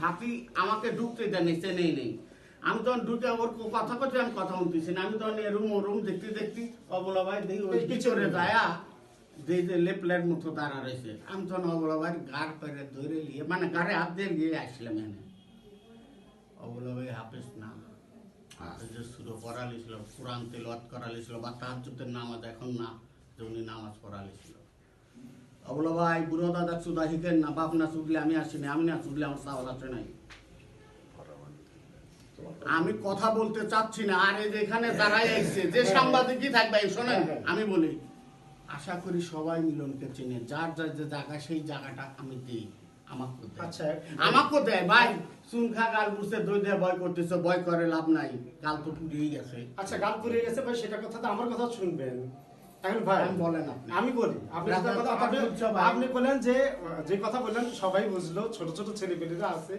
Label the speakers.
Speaker 1: সাথী আমাকে ঢুকতে দেয়নি, চেনেই নেই। আমি তখন ঢুকে ওর কথা করছি, আমি কথা শুনতেছি না। আমি তখন রুম দেখতে দেখতে অবলা ভাই দেখি ওই পিছনে যায়া যে লেপলের মতো দাঁড়া রয়েছে। আমি তখন অবলা ভাই গাড় করে ধরে নিয়ে, মানে গাড়ে হাত দিয়ে নিয়ে আসলাম এনে। অবলা ভাই হাফেজ না, হাফেজের সুরো পড়ালিছিল, কোরআন তেলাওয়াত করালিছিল, বা তাহাজ্জুদের নামাজ এখন না, যে উনি নামাজ পড়ালিছিল। অবলা ভাই বুড়ো দাদা চুদা হিকেন না, বাপ না চুদলে আমি আসিনি, আমি না চুদলে আমার চাওয়াল আসে নাই। আমি কথা বলতে চাচ্ছি না। আর এই যে এখানে দাঁড়াই আসছে যে সাংবাদিকই থাকবে, শোনেন আমি বলি, আশা করি সবাই মিলনকে চিনে। যার যার যে জায়গা সেই জায়গাটা আমি দিই। আমাকে দেয় ভাই, চুনখা গাল বুঝতে দই দিয়ে ভয় করতেছে, ভয় করে লাভ নাই, গাল তো পুড়িয়ে গেছে।
Speaker 2: আচ্ছা, গাল পুড়িয়ে গেছে ভাই, সেটা কথা তো আমার কথা শুনবেন। এখন ভাই
Speaker 1: বলেন,
Speaker 2: আমি বলি, আপনি বলেন যে কথা বললেন সবাই বুঝলো, ছোট ছোট ছেলেপেলেরা আছে।